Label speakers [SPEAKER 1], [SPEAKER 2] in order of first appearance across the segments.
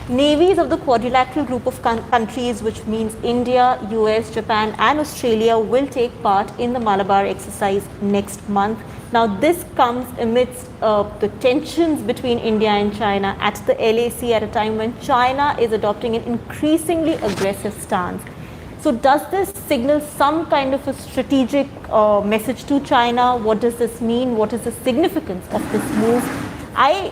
[SPEAKER 1] navies of the quadrilateral group of countries, which means India, US, Japan and Australia, will take part in the Malabar exercise next month. Now this comes amidst the tensions between India and China at the LAC at a time when China is adopting an increasingly aggressive stance. So does this signal some kind of a strategic message to China? What does this mean? What is the significance of this move? I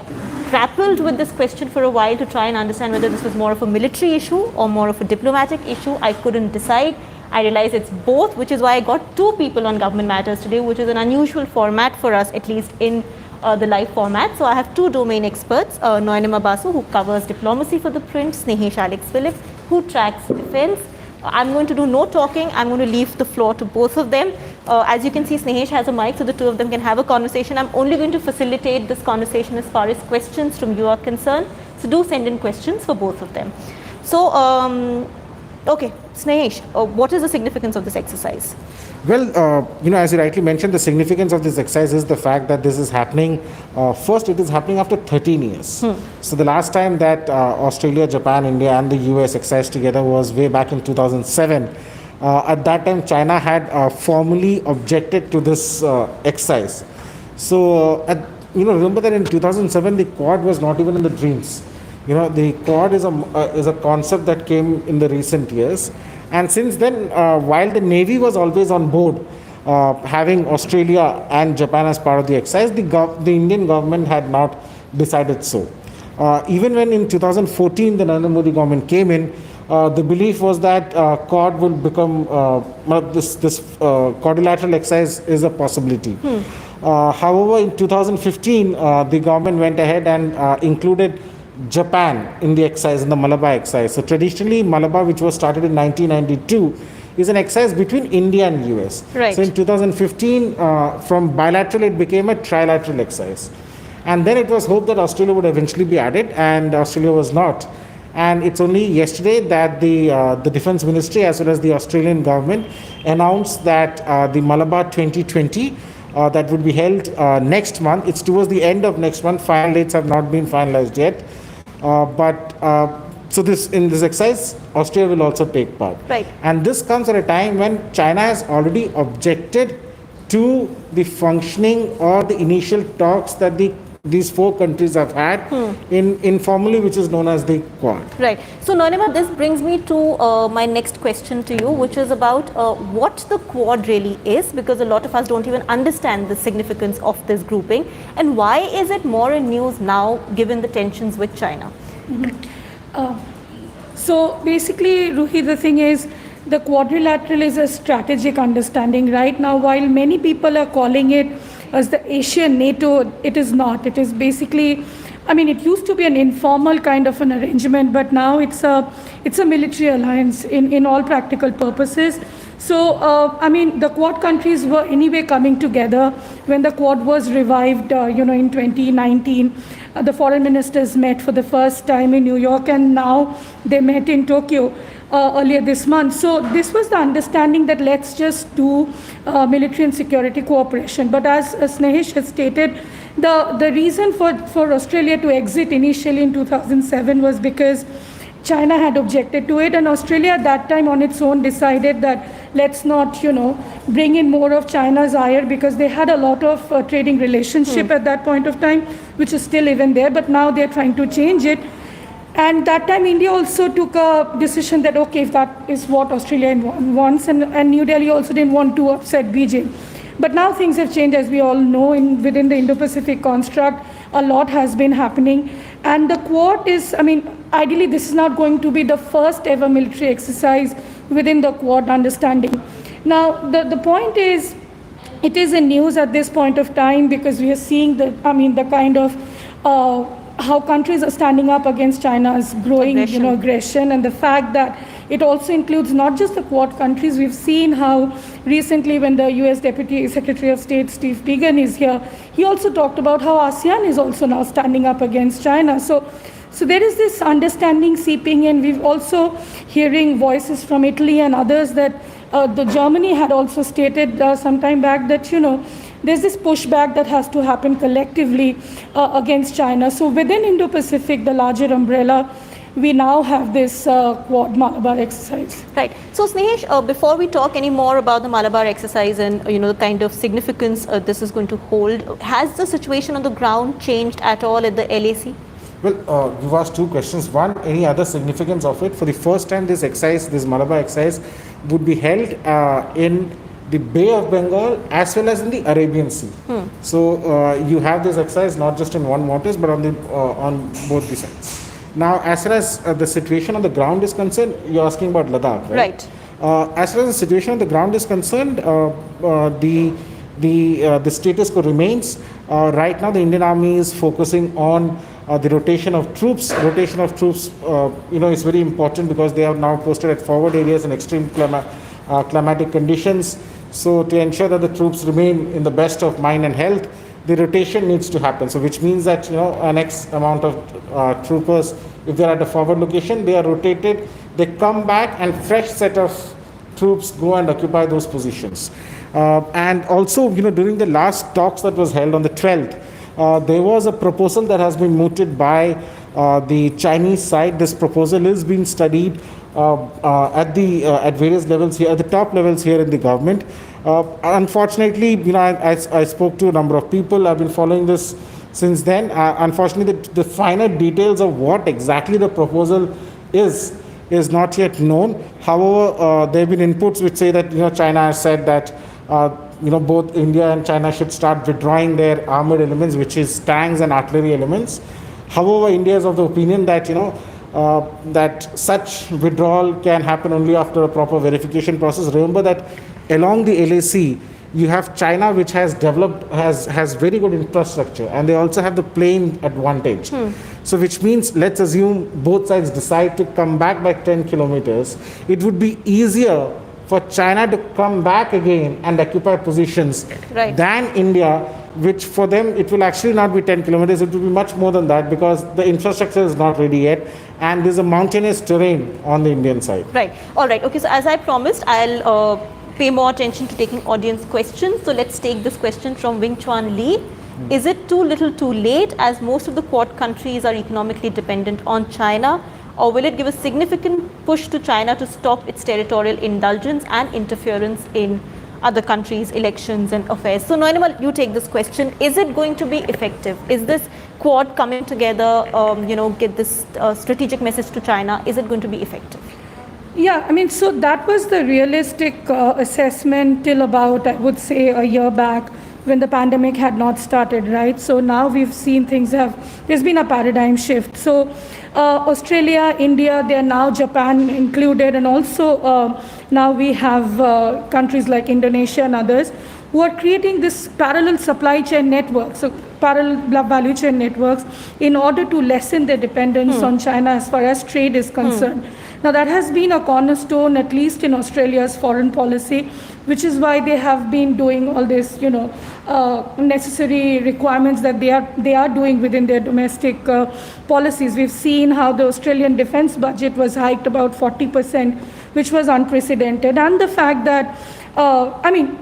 [SPEAKER 1] grappled with this question for a while to try and understand whether this was more of a military issue or more of a diplomatic issue. I couldn't decide. I realized it's both, which is why I got two people on Government Matters today, which is an unusual format for us, at least in the live format. So I have two domain experts, Nayanima Basu, who covers diplomacy for ThePrint, Snehesh Alex Phillips, who tracks defense. I'm going to do no talking. I'm going to leave the floor to both of them. As you can see, Snehesh has a mic, so the two of them can have a conversation. I'm only going to facilitate this conversation as far as questions from you are concerned. So do send in questions for both of them. So, okay, Snehesh, what is the significance of this exercise?
[SPEAKER 2] Well, as you rightly mentioned, the significance of this exercise is the fact that this is happening, first it is happening after 13 years. So the last time that Australia, Japan, India and the US exercised together was way back in 2007. At that time, China had formally objected to this exercise. So, remember that in 2007, the Quad was not even in the dreams. The Quad is a concept that came in the recent years. And since then, while the Navy was always on board, having Australia and Japan as part of the exercise, the Indian government had not decided so. Even when in 2014 the Narendra Modi government came in, the belief was that Quad will become, this quadrilateral exercise is a possibility. However, in 2015, the government went ahead and included Japan in the exercise, in the Malabar exercise. So traditionally, Malabar, which was started in 1992, is an exercise between India and US.
[SPEAKER 1] Right.
[SPEAKER 2] So in 2015, from bilateral, it became a trilateral exercise. And then it was hoped that Australia would eventually be added, and Australia was not. And it's only yesterday that the Defence Ministry as well as the Australian government announced that the Malabar 2020 that would be held next month. It's towards the end of next month. Final dates have not been finalized yet. So in this exercise, Australia will also take part.
[SPEAKER 1] Right.
[SPEAKER 2] And this comes at a time when China has already objected to the functioning or the initial talks that these four countries have had informally, which is known as the Quad.
[SPEAKER 1] Right. So, Nayanima, this brings me to my next question to you, which is about what the Quad really is, because a lot of us don't even understand the significance of this grouping, and why is it more in news now, given the tensions with China?
[SPEAKER 3] So, basically, Ruhi, the thing is, the quadrilateral is a strategic understanding. Right now, while many people are calling it as the Asian NATO, it is not. It is basically, it used to be an informal kind of an arrangement, but now it's a military alliance in all practical purposes. So, the Quad countries were anyway coming together when the Quad was revived, in 2019. The foreign ministers met for the first time in New York, and now they met in Tokyo earlier this month. So this was the understanding that let's just do military and security cooperation. But as Snehesh has stated, the reason for Australia to exit initially in 2007 was because China had objected to it, and Australia at that time on its own decided that let's not, bring in more of China's ire, because they had a lot of trading relationship at that point of time, which is still even there, but now they're trying to change it. And that time India also took a decision that, okay, if that is what Australia wants, and New Delhi also didn't want to upset Beijing. But now things have changed, as we all know, within the Indo-Pacific construct, a lot has been happening. And the Quad is, ideally this is not going to be the first ever military exercise within the Quad understanding. Now, the point is, it is in news at this point of time because we are seeing the kind of how countries are standing up against China's growing aggression, and the fact that it also includes not just the Quad countries. We've seen how recently when the US Deputy Secretary of State Steve Biegun is here, he also talked about how ASEAN is also now standing up against China. So there is this understanding seeping in. We've also hearing voices from Italy and others that the Germany had also stated some time back that, there's this pushback that has to happen collectively against China. So within Indo-Pacific, the larger umbrella, we now have this Quad Malabar exercise.
[SPEAKER 1] Right. So Snehesh, before we talk any more about the Malabar exercise and the kind of significance this is going to hold, has the situation on the ground changed at all at the LAC?
[SPEAKER 2] Well, you've asked two questions. One, any other significance of it? For the first time, this Malabar exercise, would be held in the Bay of Bengal as well as in the Arabian Sea. So you have this exercise not just in one waters but on both the sides. Now, as far as the situation on the ground is concerned, you're asking about Ladakh, right? As far as the situation on the ground is concerned, the status quo remains. Right now, the Indian Army is focusing on the rotation of troops. Rotation of troops, is very important because they are now posted at forward areas in extreme climatic conditions. So, to ensure that the troops remain in the best of mind and health, the rotation needs to happen. So, which means that an X amount of troopers, if they are at a forward location, they are rotated. They come back, and fresh set of troops go and occupy those positions. And also, during the last talks that was held on the 12th, there was a proposal that has been mooted by the Chinese side. This proposal is being studied at various levels here, at the top levels here in the government. Unfortunately, I spoke to a number of people. I've been following this since then. Unfortunately, the finer details of what exactly the proposal is not yet known. However, there have been inputs which say that China has said that both India and China should start withdrawing their armored elements, which is tanks and artillery elements. However, India is of the opinion that that such withdrawal can happen only after a proper verification process. Remember that along the LAC, you have China, which has developed, has very good infrastructure, and they also have the plane advantage. So which means, let's assume both sides decide to come back by 10 kilometers. It would be easier for China to come back again and occupy positions than India, which for them, it will actually not be 10 kilometers, it will be much more than that because the infrastructure is not ready yet and there's a mountainous terrain on the Indian side.
[SPEAKER 1] Right. All right. Okay. So as I promised, I'll pay more attention to taking audience questions. So let's take this question from Wing Chuan Lee. Is it too little too late, as most of the Quad countries are economically dependent on China? Or will it give a significant push to China to stop its territorial indulgence and interference in other countries' elections and affairs? So Nayanima, you take this question. Is it going to be effective? Is this Quad coming together, get this strategic message to China? Is it going to be effective?
[SPEAKER 3] Yeah, so that was the realistic assessment till about, I would say, a year back when the pandemic had not started, right? So now we've seen there's been a paradigm shift. So Australia, India, they are now Japan included, and also now we have countries like Indonesia and others who are creating this parallel supply chain networks, so parallel value chain networks, in order to lessen their dependence on China as far as trade is concerned. Now that has been a cornerstone, at least in Australia's foreign policy, which is why they have been doing all this, necessary requirements that they are doing within their domestic policies. We've seen how the Australian defense budget was hiked about 40%, which was unprecedented, and the fact that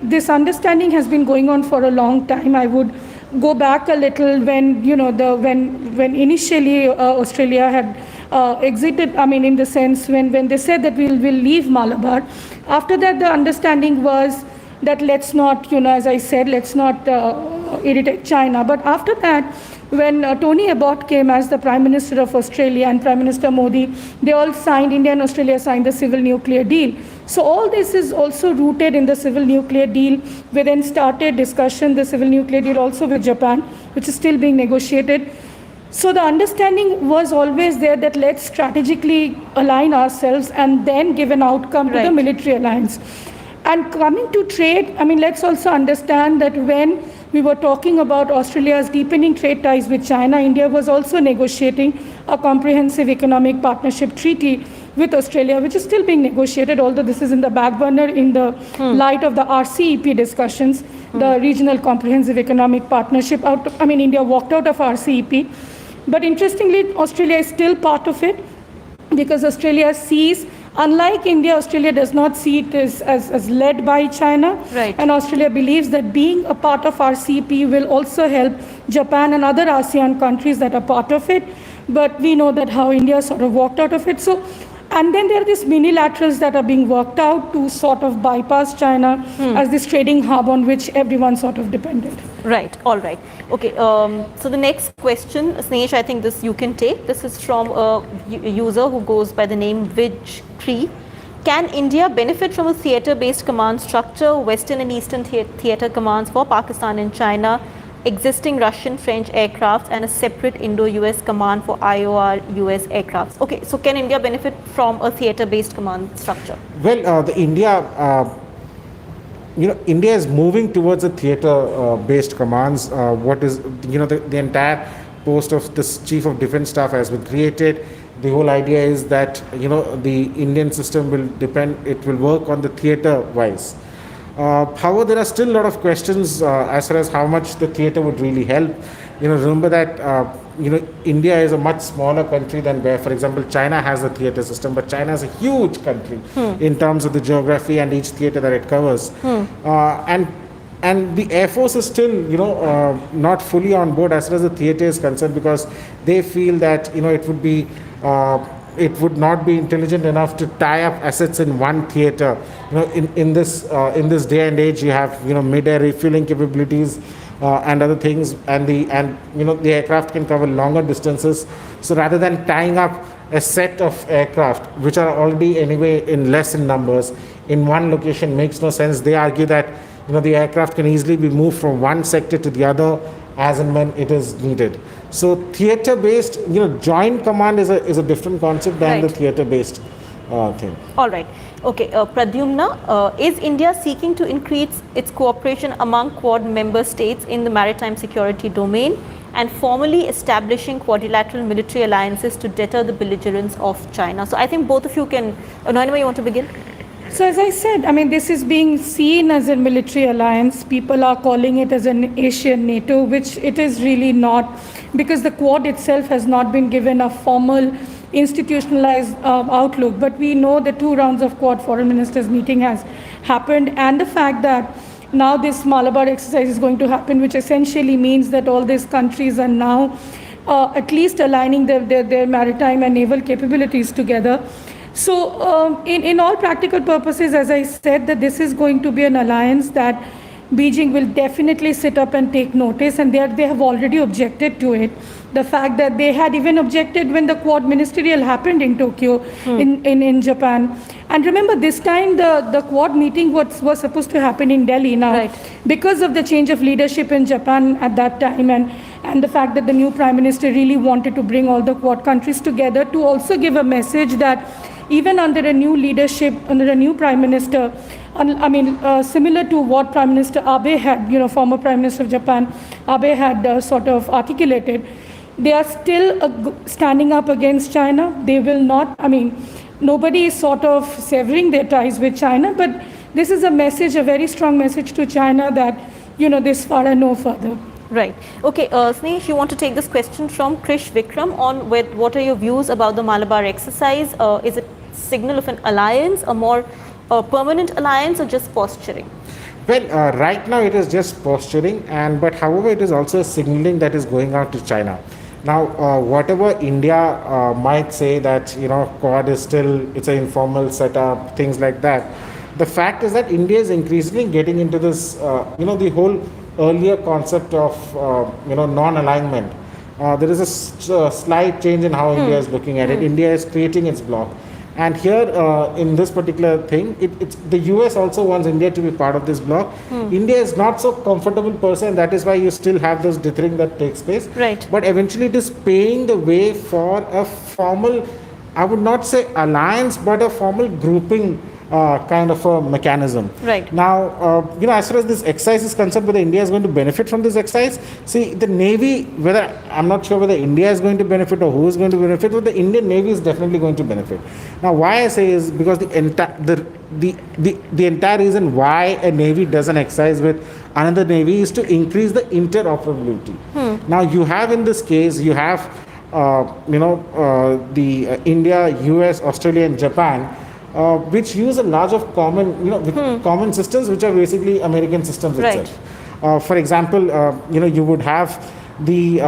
[SPEAKER 3] this understanding has been going on for a long time. I would go back a little when when initially Australia had exited, in the sense when they said that we'll leave Malabar. After that, the understanding was that let's not, as I said, let's not irritate China. But after that, when Tony Abbott came as the Prime Minister of Australia and Prime Minister Modi, they all signed, India and Australia signed the civil nuclear deal. So all this is also rooted in the civil nuclear deal. We then started discussion, the civil nuclear deal also with Japan, which is still being negotiated. So the understanding was always there that let's strategically align ourselves and then give an outcome to the military alliance. And coming to trade, let's also understand that when we were talking about Australia's deepening trade ties with China, India was also negotiating a comprehensive economic partnership treaty with Australia, which is still being negotiated, although this is in the back burner in the light of the RCEP discussions, the Regional Comprehensive Economic Partnership. India walked out of RCEP. But interestingly, Australia is still part of it because Australia sees, unlike India, Australia does not see it as led by China.
[SPEAKER 1] Right.
[SPEAKER 3] And Australia believes that being a part of RCEP will also help Japan and other ASEAN countries that are part of it but we know that how India sort of walked out of it. So, and then there are these minilaterals that are being worked out to sort of bypass China as this trading hub on which everyone sort of depended.
[SPEAKER 1] Right, all right. Okay, so the next question, Snehesh, I think this you can take. This is from a user who goes by the name Vij3. Can India benefit from a theatre-based command structure, Western and Eastern theatre commands for Pakistan and China, existing Russian, French aircrafts, and a separate Indo-US command for IOR US aircrafts? Okay, so can India benefit from a theatre-based command structure?
[SPEAKER 2] Well, India is moving towards a theatre-based commands. What is, the entire post of this Chief of Defence Staff has been created. The whole idea is that, the Indian system it will work on the theatre-wise. However, there are still a lot of questions as far as how much the theatre would really help. Remember that, India is a much smaller country than where, for example, China has a theatre system, but China is a huge country in terms of the geography and each theatre that it covers. And the Air Force is still, not fully on board as far as the theatre is concerned, because they feel that, it would not be intelligent enough to tie up assets in one theatre. In this day and age, you have mid-air refueling capabilities and other things, and the aircraft can cover longer distances. So rather than tying up a set of aircraft which are already anyway in less in numbers in one location makes no sense. They argue that the aircraft can easily be moved from one sector to the other as and when it is needed. So theatre-based, joint command is a different concept than the theatre-based thing.
[SPEAKER 1] All right. Okay, Pradyumna, is India seeking to increase its cooperation among Quad member states in the maritime security domain and formally establishing quadrilateral military alliances to deter the belligerence of China? So I think both of you can, Nayanima, you want to begin?
[SPEAKER 3] So as I said, this is being seen as a military alliance. People are calling it as an Asian NATO, which it is really not, because the Quad itself has not been given a formal institutionalized outlook. But we know the 2 rounds of Quad foreign ministers meeting has happened, and the fact that now this Malabar exercise is going to happen, which essentially means that all these countries are now at least aligning their maritime and naval capabilities together. So in all practical purposes, as I said, that this is going to be an alliance that Beijing will definitely sit up and take notice, and they have already objected to it. The fact that they had even objected when the Quad ministerial happened in Tokyo, in Japan. And remember, this time the Quad meeting was supposed to happen in Delhi. Now, because of the change of leadership in Japan at that time, and the fact that the new Prime Minister really wanted to bring all the Quad countries together to also give a message that even under a new leadership, under a new Prime Minister, similar to what Prime Minister Abe had, former Prime Minister of Japan, Abe had sort of articulated, they are still standing up against China. They will not, nobody is sort of severing their ties with China, but this is a message, a very strong message to China that, this far and no further.
[SPEAKER 1] Right. Okay, Snehesh, you want to take this question from Krish Vikram on what are your views about the Malabar exercise? Is it signal of an alliance, a more permanent alliance, or just posturing?
[SPEAKER 2] Well, right now it is just posturing, but however it is also a signaling that is going out to China. Now, whatever India might say that, Quad is still, it's an informal setup, things like that. The fact is that India is increasingly getting into this, the whole earlier concept of, non-alignment. There is a slight change in how India is looking at it. India is creating its bloc. And here, in this particular thing, it's the US also wants India to be part of this bloc. India is not so comfortable person, that is why you still have this dithering that takes place.
[SPEAKER 1] Right.
[SPEAKER 2] But eventually it is paving the way for a formal, I would not say alliance, but a formal grouping kind of a mechanism.
[SPEAKER 1] Right.
[SPEAKER 2] Now, as far as this exercise is concerned, whether India is going to benefit from this exercise, see, the Navy, I'm not sure whether India is going to benefit or who is going to benefit, but the Indian Navy is definitely going to benefit. Now, why I say is because the entire reason why a Navy does an exercise with another Navy is to increase the interoperability. Now, you have in this case, you have, the India, US, Australia, and Japan, which use a large of common, common systems, which are basically American systems itself. For example, you would have the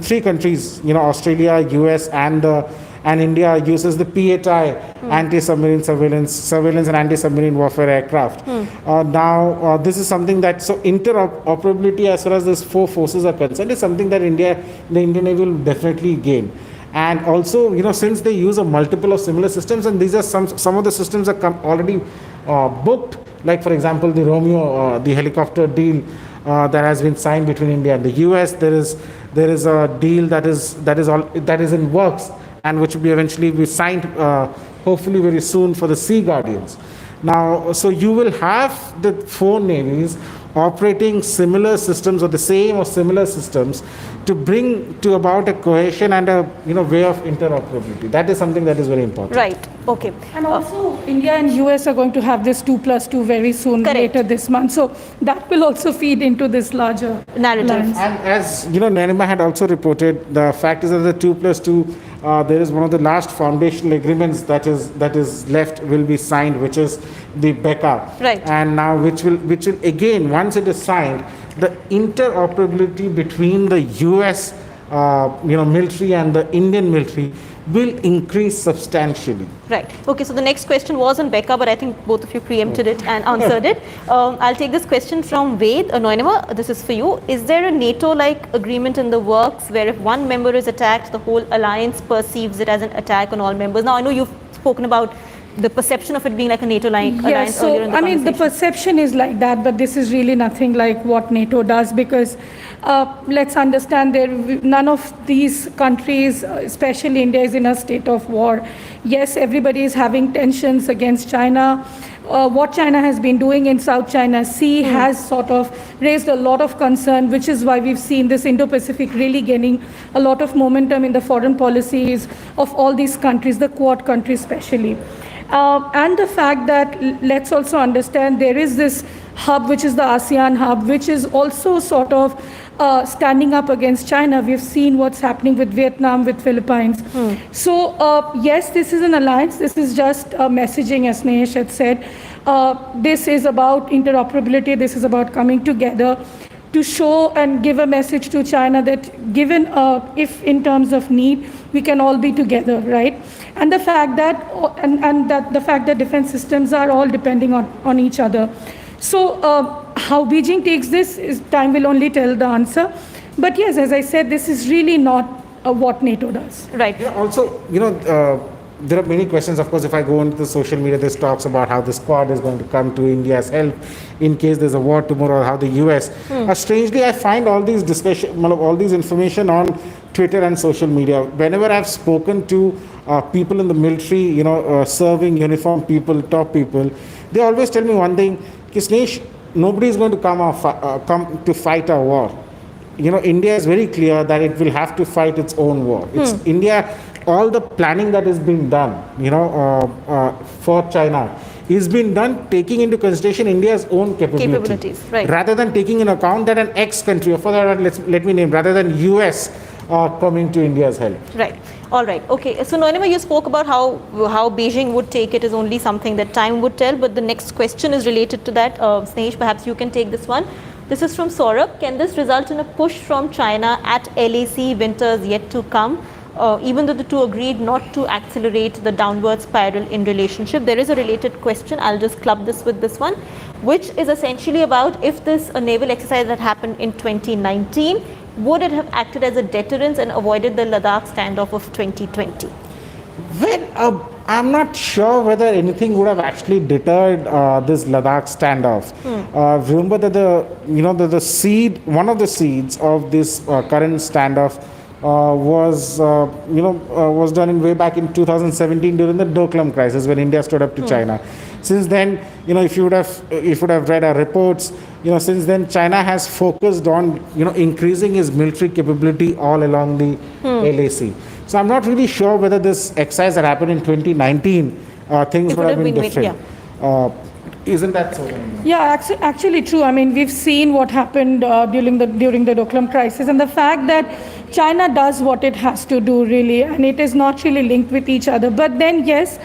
[SPEAKER 2] three countries, Australia, US, and India uses the PHI, anti-submarine surveillance and anti-submarine warfare aircraft. Now, this is something that, so interoperability as far as these four forces are concerned is something that the Indian Navy will definitely gain. And also, since they use a multiple of similar systems, and these are some of the systems are already booked, like for example, the Romeo, the helicopter deal that has been signed between India and the US. There is a deal that is in works, and which will eventually be signed, hopefully very soon, for the Sea Guardians. Now, so you will have the four navies operating similar systems, or the same or similar systems, to bring to about a cohesion and a way of interoperability. That is something that is very important.
[SPEAKER 1] Right. Okay.
[SPEAKER 3] And also, India and US are going to have this 2+2 very soon,
[SPEAKER 1] correct,
[SPEAKER 3] later this month. So that will also feed into this larger
[SPEAKER 1] narrative.
[SPEAKER 3] lines.
[SPEAKER 2] And as Nayanima had also reported, the fact is that the 2+2, there is one of the last foundational agreements that is left, will be signed, which is the BECA.
[SPEAKER 1] Right.
[SPEAKER 2] And now which will again, once it is signed, the interoperability between the US military and the Indian military will increase substantially.
[SPEAKER 1] Right. Okay, so the next question was on BECA, but I think both of you preempted it and answered it. I'll take this question from Ved. Nayanima, this is for you. Is there a NATO-like agreement in the works where if one member is attacked, the whole alliance perceives it as an attack on all members? Now, I know you've spoken about the perception of it being like a NATO-like alliance earlier in the conversation.
[SPEAKER 3] The perception is like that, but this is really nothing like what NATO does, because let's understand none of these countries, especially India, is in a state of war. Yes, everybody is having tensions against China. What China has been doing in South China Sea has sort of raised a lot of concern, which is why we've seen this Indo-Pacific really gaining a lot of momentum in the foreign policies of all these countries, the Quad countries especially. And the fact that, let's also understand, there is this hub, which is the ASEAN hub, which is also sort of standing up against China. We've seen what's happening with Vietnam, with Philippines. So yes, this is an alliance. This is just messaging, as Snehesh had said. This is about interoperability. This is about coming together to show and give a message to China that given, if in terms of need, we can all be together, right? And the fact that, the fact that defense systems are all depending on each other. So how Beijing takes this, time will only tell the answer. But yes, as I said, this is really not what NATO does.
[SPEAKER 1] Right.
[SPEAKER 2] Yeah, also, there are many questions. Of course, if I go into the social media, there's talks about how the Squad is going to come to India's help in case there's a war tomorrow, or how the US. Strangely, I find all these all these information on Twitter and social media. Whenever I've spoken to people in the military, serving uniform people, top people, they always tell me one thing: Snehesh, nobody is going to come to fight our war. India is very clear that it will have to fight its own war. It's India. All the planning that is being done, for China, is being done taking into consideration India's own capabilities,
[SPEAKER 1] right,
[SPEAKER 2] rather than taking into account that an ex-country, or for that, let me name, rather than US coming to India's help.
[SPEAKER 1] Right. All right. Okay. So, Nayanima, you spoke about how Beijing would take it is only something that time would tell. But the next question is related to that. Snehesh, perhaps you can take this one. This is from Saurabh. Can this result in a push from China at LAC winters yet to come? Even though the two agreed not to accelerate the downward spiral in relationship. There is a related question. I'll just club this with this one, which is essentially about if this naval exercise that happened in 2019, would it have acted as a deterrence and avoided the Ladakh standoff of 2020?
[SPEAKER 2] Well, I'm not sure whether anything would have actually deterred this Ladakh standoff. Remember that the seed, one of the seeds of this current standoff was done in way back in 2017 during the Doklam crisis, when India stood up to China. Since then, if you would have read our reports, since then China has focused on increasing its military capability all along the LAC. So I'm not really sure whether this exercise that happened in 2019 things would have been different. Isn't that so?
[SPEAKER 3] Yeah, actually true. I mean, we've seen what happened during the Doklam crisis, and the fact that China does what it has to do, really, and it is not really linked with each other. But then, yes,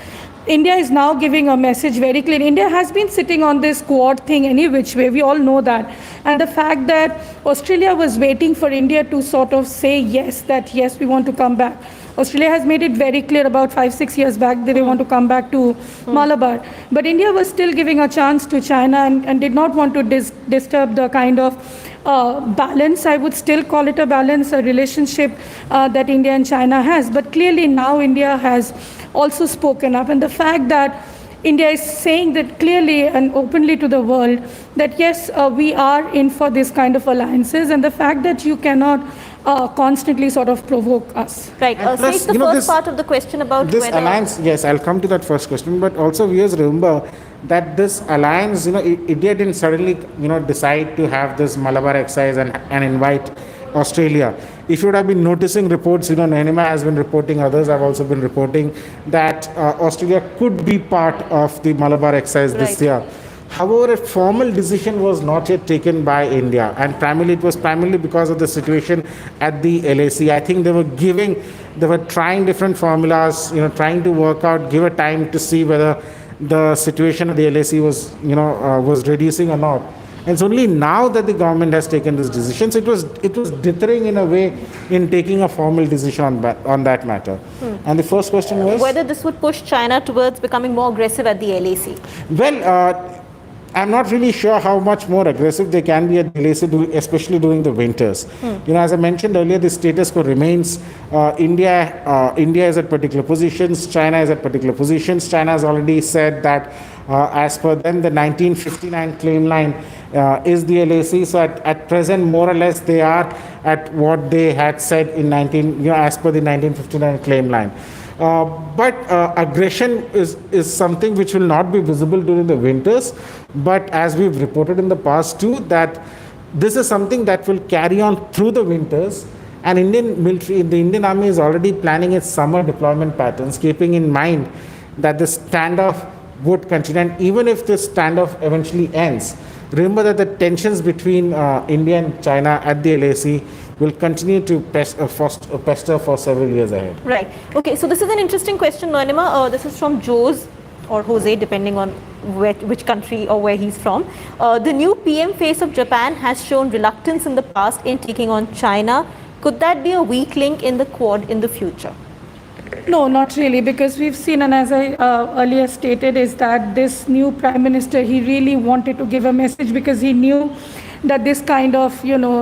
[SPEAKER 3] India is now giving a message very clear. India has been sitting on this Quad thing any which way. We all know that. And the fact that Australia was waiting for India to sort of say yes, that yes, we want to come back. Australia has made it very clear about 5-6 years back that they want to come back to Malabar. But India was still giving a chance to China and did not want to disturb the kind of balance, I would still call it a balance, a relationship that India and China has. But clearly now India has also spoken up. And the fact that India is saying that clearly and openly to the world that yes, we are in for this kind of alliances, and the fact that you cannot constantly sort of provoke us.
[SPEAKER 1] Right.
[SPEAKER 2] Plus,
[SPEAKER 1] Snehesh, the
[SPEAKER 2] you know,
[SPEAKER 1] first part of the question about
[SPEAKER 2] this
[SPEAKER 1] whether
[SPEAKER 2] alliance, yes, I'll come to that first question, but also viewers remember that this alliance, India didn't suddenly, decide to have this Malabar exercise and invite Australia. If you would have been noticing reports, Nayanima has been reporting, others have also been reporting that Australia could be part of the Malabar exercise this year. However, a formal decision was not yet taken by India, and it was primarily because of the situation at the LAC. I think they were trying different formulas, trying to work out, give a time to see whether the situation at the LAC was reducing or not. And it's only now that the government has taken this decision. So it was dithering in a way in taking a formal decision on that matter. And the first question was
[SPEAKER 1] whether this would push China towards becoming more aggressive at the LAC.
[SPEAKER 2] Well, I'm not really sure how much more aggressive they can be at the LAC, especially during the winters. As I mentioned earlier, the status quo remains. India is at particular positions. China is at particular positions. China has already said that, as per them, the 1959 claim line is the LAC. So at present, more or less, they are at what they had said as per the 1959 claim line. But aggression is something which will not be visible during the winters. But as we've reported in the past too, that this is something that will carry on through the winters. And the Indian Army is already planning its summer deployment patterns, keeping in mind that the standoff would continue. And even if this standoff eventually ends, remember that the tensions between India and China at the LAC will continue to pester for several years ahead.
[SPEAKER 1] Right. Okay, so this is an interesting question, Nayanima. This is from Jose or Jose, depending on which country or where he's from. The new PM face of Japan has shown reluctance in the past in taking on China. Could that be a weak link in the Quad in the future?
[SPEAKER 3] No, not really, because we've seen, and as I earlier stated, is that this new Prime Minister, he really wanted to give a message because he knew that this kind of,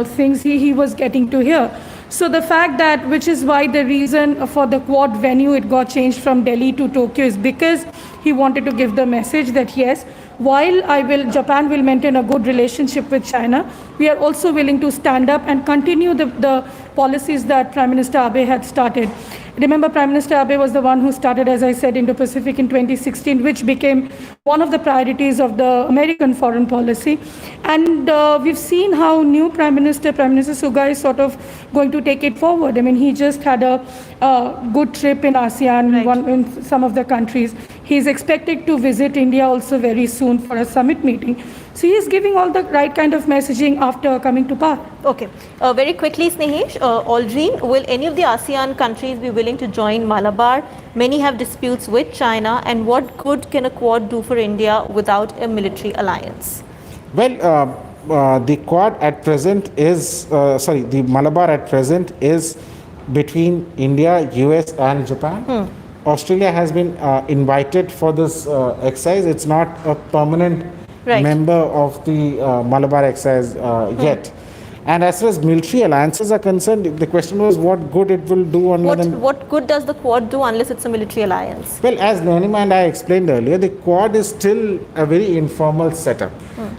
[SPEAKER 3] things he was getting to hear. So the fact that, which is why the reason for the Quad venue, it got changed from Delhi to Tokyo, is because he wanted to give the message that yes, while Japan will maintain a good relationship with China, we are also willing to stand up and continue the policies that Prime Minister Abe had started. Remember, Prime Minister Abe was the one who started, as I said, Indo-Pacific in 2016, which became one of the priorities of the American foreign policy. And we've seen how new Prime Minister Suga, is sort of going to take it forward. I mean, he just had a good trip in ASEAN, in some of the countries. He's expected to visit India also very soon for a summit meeting. So he is giving all the right kind of messaging after coming to power.
[SPEAKER 1] Okay. Very quickly, Snehesh, Aldrin, will any of the ASEAN countries be willing to join Malabar? Many have disputes with China. And what good can a Quad do for India without a military alliance?
[SPEAKER 2] Well, the Quad at present is, the Malabar at present is between India, US and Japan. Australia has been invited for this exercise. It's not a permanent member of the Malabar exercise yet. And as far as military alliances are concerned, the question was what good it will do
[SPEAKER 1] what good does the Quad do unless it's a military alliance?
[SPEAKER 2] Well, as Nayanima and I explained earlier, the Quad is still a very informal setup.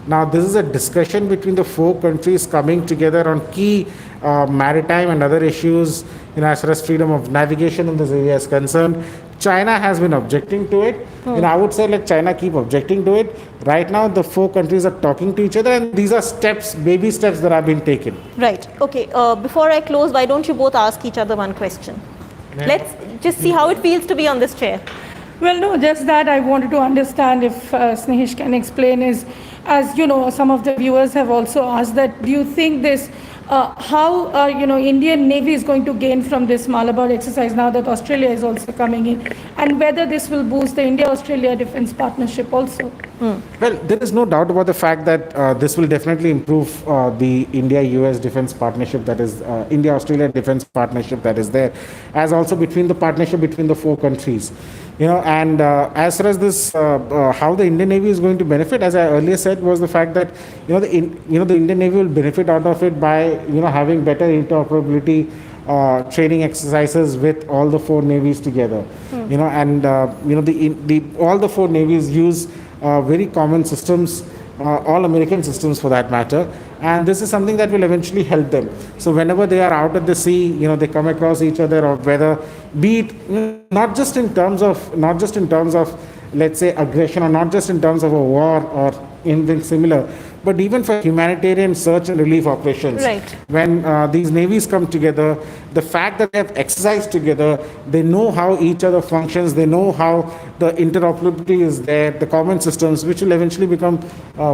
[SPEAKER 2] Now, this is a discussion between the four countries coming together on key maritime and other issues, as far as freedom of navigation in this area is concerned. China has been objecting to it. I would say let China keep objecting to it. Right now, the four countries are talking to each other, and these are baby steps that have been taken.
[SPEAKER 1] Right. Okay. Before I close, why don't you both ask each other one question? Let's just see how it feels to be on this chair.
[SPEAKER 3] Well, no, just that I wanted to understand if Snehesh can explain is, as you know, some of the viewers have also asked that, do you think this how Indian Navy is going to gain from this Malabar exercise now that Australia is also coming in, and whether this will boost the India-Australia defense partnership also.
[SPEAKER 2] Well, there is no doubt about the fact that this will definitely improve the India-US defense partnership, that is India-Australia defense partnership that is there, as also between the partnership between the four countries. And as far as this, how the Indian Navy is going to benefit, as I earlier said, was the fact that the Indian Navy will benefit out of it by having better interoperability training exercises with all the four navies together. And all the four navies use very common systems, all American systems for that matter, and this is something that will eventually help them. So whenever they are out at the sea, they come across each other, or whether be it not just in terms of let's say aggression, or not just in terms of a war or anything similar, but even for humanitarian search and relief operations.
[SPEAKER 1] Right.
[SPEAKER 2] When these navies come together, the fact that they have exercised together, they know how each other functions, they know how the interoperability is there, the common systems, which will eventually become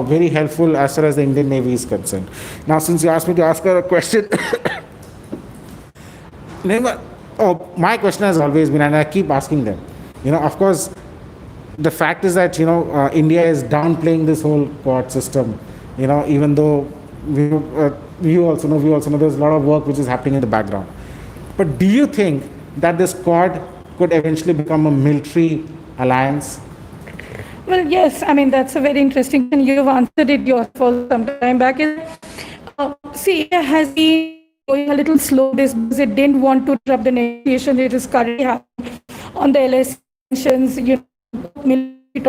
[SPEAKER 2] very helpful as far as the Indian Navy is concerned. Now, since you asked me to ask her a question, my question has always been, and I keep asking them, of course, the fact is that, India is downplaying this whole Quad system, even though we also know there's a lot of work which is happening in the background. But do you think that this Quad could eventually become a military alliance?
[SPEAKER 3] Well, yes, that's a very interesting question. You've answered it yourself some time back. See, India has been going a little slow this because it didn't want to disrupt the negotiation that is currently happening on the LS sanctions, military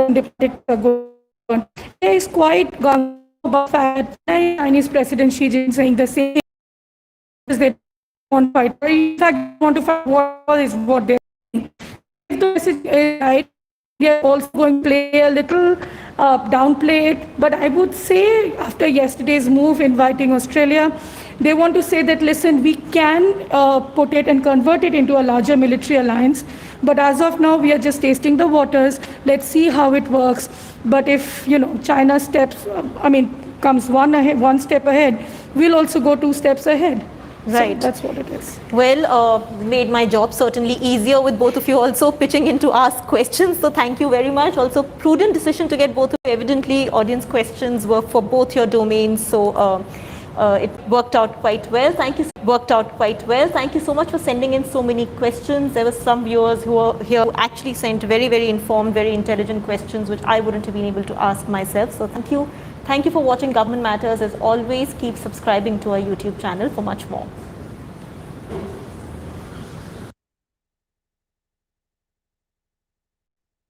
[SPEAKER 3] on. There is quite gung about that. Chinese President Xi Jinping saying the same as they want to fight. In fact, want to fight war is what they're saying. If the message is right, they are also going to play a little downplay it. But I would say after yesterday's move inviting Australia, they want to say that, listen, we can put it and convert it into a larger military alliance. But as of now, we are just tasting the waters. Let's see how it works. But if, China comes one step ahead, we'll also go 2 steps ahead.
[SPEAKER 1] Right.
[SPEAKER 3] So that's what it is.
[SPEAKER 1] Well, made my job certainly easier with both of you also pitching in to ask questions. So thank you very much. Also, prudent decision to get both of you. Evidently, audience questions were for both your domains. So it worked out quite well. Thank you so much for sending in so many questions. There were some viewers who were here who actually sent very, very informed, very intelligent questions, which I wouldn't have been able to ask myself. So thank you. Thank you for watching Government Matters. As always, keep subscribing to our YouTube channel for much more.